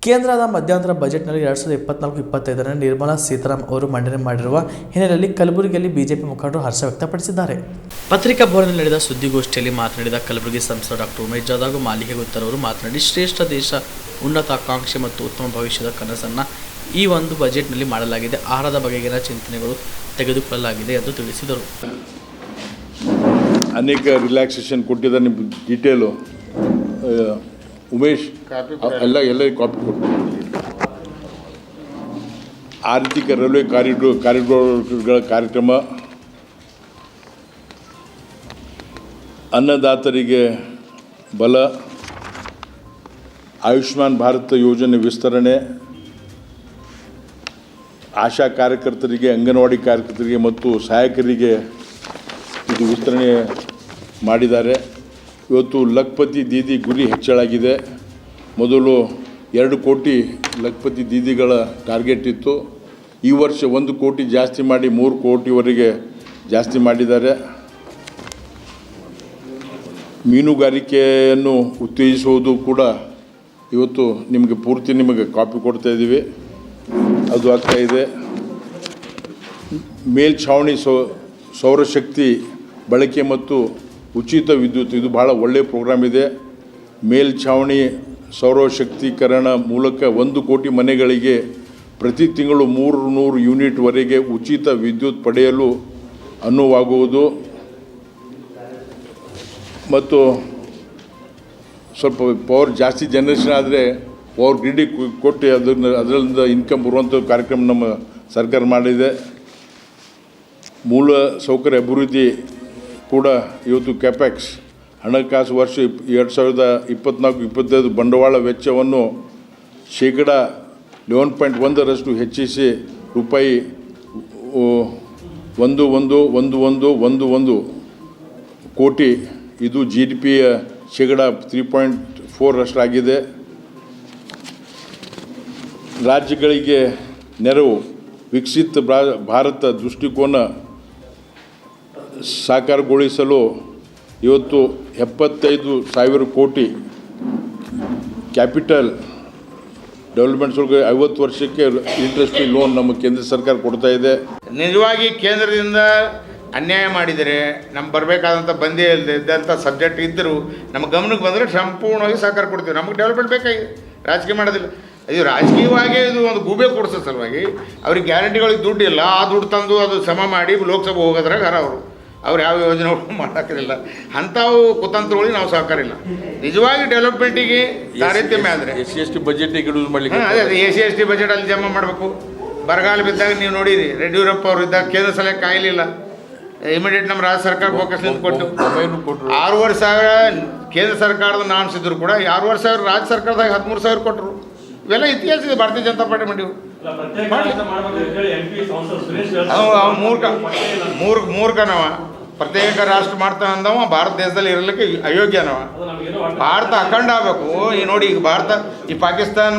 ಕೇಂದ್ರದ ಮಧ್ಯಂತರ ಬಜೆಟ್ನಲ್ಲಿ 2024-25 ನಿರ್ಮಲಾ ಸೀತಾರಾಮನ್ ಅವರು ಮಂಡನೆ ಮಾಡಿರುವ ಹಿನ್ನೆಲೆಯಲ್ಲಿ ಕಲಬುರಗಿಯಲ್ಲಿ ಬಿಜೆಪಿ ಮುಖಂಡರು ಹರ್ಷ ವ್ಯಕ್ತಪಡಿಸಿದ್ದಾರೆ. ಪತ್ರಿಕಾ ಭವನದಲ್ಲಿ ನಡೆದ ಸುದ್ದಿಗೋಷ್ಠಿಯಲ್ಲಿ ಮಾತನಾಡಿದ ಕಲಬುರಗಿ ಸಂಸದ ಡಾಕ್ಟರ್ ಉಮೇಶ್ ಜಾಧವ್ ಮಾಲಿಗೆ ಗುತ್ತರವರು ಮಾತನಾಡಿ, ಶ್ರೇಷ್ಠ ದೇಶ, ಉನ್ನತ ಆಕಾಂಕ್ಷೆ ಮತ್ತು ಉತ್ತಮ ಭವಿಷ್ಯದ ಕನಸನ್ನು ಈ ಒಂದು ಬಜೆಟ್ನಲ್ಲಿ ಮಾಡಲಾಗಿದೆ. ಆಹಾರದ ಬಗೆಗಿನ ಚಿಂತನೆಗಳು ತೆಗೆದುಕೊಳ್ಳಲಾಗಿದೆ ಎಂದು ತಿಳಿಸಿದರು. ಅನೇಕ ರಿಲ್ಯಾಕ್ಸೇಷನ್ ಕೊಟ್ಟಿದ್ದ ನಿಮ್ಮ ಡೀಟೇಲು ಉಮೇಶ್ ಎಲ್ಲ ಕಾಪಿ ಕೊಟ್ಟು ಆರ್ಥಿಕ ರೈಲ್ವೆ ಕಾರಿಡಾರ್ಗಳ ಕಾರ್ಯಕ್ರಮ, ಅನ್ನದಾತರಿಗೆ ಬಲ, ಆಯುಷ್ಮಾನ್ ಭಾರತ ಯೋಜನೆ ವಿಸ್ತರಣೆ, ಆಶಾ ಕಾರ್ಯಕರ್ತರಿಗೆ, ಅಂಗನವಾಡಿ ಕಾರ್ಯಕರ್ತರಿಗೆ ಮತ್ತು ಸಹಾಯಕರಿಗೆ ಇದು ವಿಸ್ತರಣೆ ಮಾಡಿದ್ದಾರೆ. ಇವತ್ತು ಲಖಪತಿ ದೀದಿ ಗುರಿ ಹೆಚ್ಚಳಾಗಿದೆ. ಮೊದಲು 2 ಕೋಟಿ ಲಖಪತಿ ದೀದಿಗಳ ಟಾರ್ಗೆಟ್ ಇತ್ತು. ಈ ವರ್ಷ 1 ಕೋಟಿ ಜಾಸ್ತಿ ಮಾಡಿ 3 ಕೋಟಿವರೆಗೆ ಜಾಸ್ತಿ ಮಾಡಿದ್ದಾರೆ. ಮೀನುಗಾರಿಕೆಯನ್ನು ಉತ್ತೇಜಿಸುವುದು ಕೂಡ ಇವತ್ತು ನಿಮಗೆ ಕಾಪಿ ಕೊಡ್ತಾ ಇದ್ದೀವಿ, ಅದು ಆಗ್ತಾಯಿದೆ. ಮೇಲ್ಛಾವಣಿ ಸೌರಶಕ್ತಿ ಬಳಕೆ ಮತ್ತು ಉಚಿತ ವಿದ್ಯುತ್, ಇದು ಭಾಳ ಒಳ್ಳೆಯ ಪ್ರೋಗ್ರಾಮ್ ಇದೆ. ಮೇಲ್ಛಾವಣಿ ಸೌರಶಕ್ತೀಕರಣ ಮೂಲಕ 1 ಕೋಟಿ ಮನೆಗಳಿಗೆ ಪ್ರತಿ ತಿಂಗಳು 300 ಯೂನಿಟ್ವರೆಗೆ ಉಚಿತ ವಿದ್ಯುತ್ ಪಡೆಯಲು ಅನುವಾಗುವುದು ಮತ್ತು ಸ್ವಲ್ಪ ಪವರ್ ಜಾಸ್ತಿ ಜನರೇಷನ್ ಆದರೆ ಪವರ್ ಗ್ರಿಡ್ಡಿಗೆ ಕೊಟ್ಟು ಅದರಿಂದ ಇನ್ಕಮ್ ಬರುವಂಥ ಕಾರ್ಯಕ್ರಮ ನಮ್ಮ ಸರ್ಕಾರ ಮಾಡಿದೆ. ಮೂಲ ಸೌಕರ್ಯ ಅಭಿವೃದ್ಧಿ ಕೂಡ ಇವತ್ತು ಕ್ಯಾಪೆಕ್ಸ್ ಹಣಕಾಸು ವರ್ಷ 2024-25 ಬಂಡವಾಳ ವೆಚ್ಚವನ್ನು ಶೇಕಡಾ 11.1% ಹೆಚ್ಚಿಸಿ ರೂಪಾಯಿ 111111 ಕೋಟಿ, ಇದು GDPಯ ಶೇಕಡಾ 3.4% ಆಗಿದೆ. ರಾಜ್ಯಗಳಿಗೆ ನೆರವು, ವಿಕಸಿತ ಭಾರತ ದೃಷ್ಟಿಕೋನ ಸಾಕಾರಗೊಳಿಸಲು ಇವತ್ತು 75,000 ಕೋಟಿ ಕ್ಯಾಪಿಟಲ್ ಡೆವಲಪ್ಮೆಂಟ್ಸ್ 50 ವರ್ಷಕ್ಕೆ ಇಂಟ್ರೆಸ್ಟ್ ಫ್ರೀ ಲೋನ್ ನಮ್ಮ ಕೇಂದ್ರ ಸರ್ಕಾರ ಕೊಡ್ತಾ ಇದೆ. ನಿಜವಾಗಿ ಕೇಂದ್ರದಿಂದ ಅನ್ಯಾಯ ಮಾಡಿದರೆ ನಮ್ಗೆ ಬರಬೇಕಾದಂಥ ಬಂದೇ ಇಲ್ಲದಂಥ ಸಬ್ಜೆಕ್ಟ್ ಇದ್ದರೂ ನಮ್ಮ ಗಮನಕ್ಕೆ ಬಂದರೆ ಸಂಪೂರ್ಣವಾಗಿ ಸಹಕಾರ ಕೊಡ್ತೀವಿ. ನಮಗೆ ಡೆವಲಪ್ಮೆಂಟ್ ಬೇಕಾಗಿದೆ, ರಾಜಕೀಯ ಮಾಡೋದಿಲ್ಲ. ಇದು ರಾಜಕೀಯವಾಗಿ ಇದು ಒಂದು ಗೂಬೆ ಕೊಡಿಸೋ ಸಲುವಾಗಿ ಅವ್ರಿಗೆ ಗ್ಯಾರಂಟಿಗಳಿಗೆ ದುಡ್ಡು ಇಲ್ಲ, ಆ ದುಡ್ಡು ತಂದು ಅದು ಸಮ ಮಾಡಿ ಲೋಕಸಭೆ ಹೋಗೋದ್ರಾಗ ಅವ್ರು ಯಾವ ಯೋಜನೆಗಳು ಮಾಡೋಕ್ಕಿಲ್ಲ. ಅಂಥವು ಕುತಂತ್ರಗಳಿಗೆ ನಾವು ಸಹಕಾರ ಇಲ್ಲ. ನಿಜವಾಗಿ ಡೆವಲಪ್ಮೆಂಟಿಗೆ ತಾರತಮ್ಯ ಆದರೆ SC/ST ಬಜೆಟಿಗೆ ಯೂಸ್ ಮಾಡಲಿಕ್ಕೆ ಅದೇ SC/ST ಬಜೆಟ್ ಅಲ್ಲಿ ಜಮಾ ಮಾಡಬೇಕು. ಬರಗಾಲ ಬಿದ್ದಾಗ ನೀವು ನೋಡಿರಿ, ಯಡಿಯೂರಪ್ಪ ಅವರು ಇದ್ದಾಗ ಕೇಂದ್ರ ಸಲಹೆ ಕಾಯಲಿಲ್ಲ, ಇಮಿಡಿಯೇಟ್ ನಮ್ಮ ರಾಜ್ಯ ಸರ್ಕಾರ ಫೋಕಸ್ ಕೊಟ್ಟು 6,500 ಕೇಂದ್ರ ಸರ್ಕಾರದ ನಾಮ್ಸ್ ಇದ್ರು ಕೂಡ 6,500 ರಾಜ್ಯ ಸರ್ಕಾರದಾಗ 13,000 ಕೊಟ್ಟರು. ಇವೆಲ್ಲ ಇತಿಹಾಸ ಇದೆ. ಭಾರತೀಯ ಜನತಾ ಪಾರ್ಟಿ ಮಾಡಿವು. ಮೂರ್ಖನವ, ಪ್ರತ್ಯೇಕ ರಾಷ್ಟ್ರ ಮಾಡ್ತಾನೆ ಅಂದವ, ಭಾರತ ದೇಶದಲ್ಲಿ ಇರಲಿಕ್ಕೆ ಅಯೋಗ್ಯನವ. ಭಾರತ ಅಖಂಡ ಆಗಬೇಕು. ಈ ನೋಡಿ, ಈಗ ಭಾರತ ಈ ಪಾಕಿಸ್ತಾನ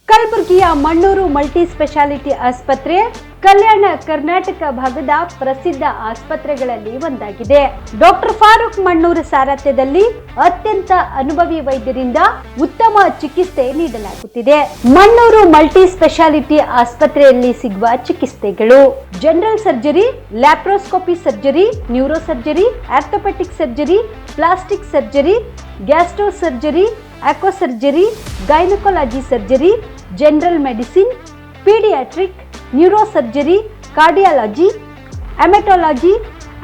ಕಲಬುರಗಿಯ ಮಣ್ಣೂರು ಮಲ್ಟಿ ಸ್ಪೆಷಾಲಿಟಿ ಆಸ್ಪತ್ರೆ ಕಲ್ಯಾಣ ಕರ್ನಾಟಕ ಭಾಗದ ಪ್ರಸಿದ್ಧ ಆಸ್ಪತ್ರೆಗಳಲ್ಲಿ ಒಂದಾಗಿದೆ. ಡಾಕ್ಟರ್ ಫಾರೂಕ್ ಮಣ್ಣೂರು ಸಾರಥ್ಯದಲ್ಲಿ ಅತ್ಯಂತ ಅನುಭವಿ ವೈದ್ಯರಿಂದ ಉತ್ತಮ ಚಿಕಿತ್ಸೆ ನೀಡಲಾಗುತ್ತಿದೆ. ಮಣ್ಣೂರು ಮಲ್ಟಿ ಸ್ಪೆಷಾಲಿಟಿ ಆಸ್ಪತ್ರೆಯಲ್ಲಿ ಸಿಗುವ ಚಿಕಿತ್ಸೆಗಳು: general surgery, laparoscopy surgery, neuro surgery, orthopaedic surgery, plastic surgery, gastro surgery, aqua surgery, gynaecology surgery, general medicine, paediatric, neuro surgery, cardiology, haematology,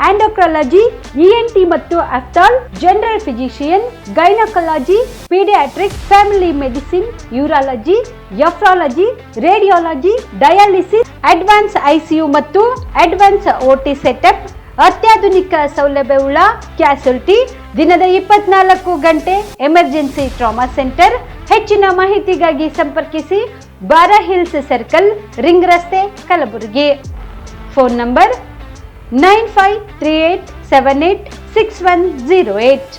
endocrinology, ENT ಮತ್ತು ophthal, general physician, gynaecology, paediatric, family medicine, urology, nephrology, radiology, dialysis, advance ICU ಮತ್ತು advance OT setup, ಅತ್ಯಾಧುನಿಕ ಸೌಲಭ್ಯವುಳ್ಳ ಕ್ಯಾಸುಲಿಟಿ, ದಿನದ 24 ಗಂಟೆ emergency trauma centre. ಹೆಚ್ಚಿನ ಮಾಹಿತಿಗಾಗಿ ಸಂಪರ್ಕಿಸಿ ಬಾರಾ hills circle, ring ರಸ್ತೆ, ಕಲಬುರಗಿ. Phone number 9538786108.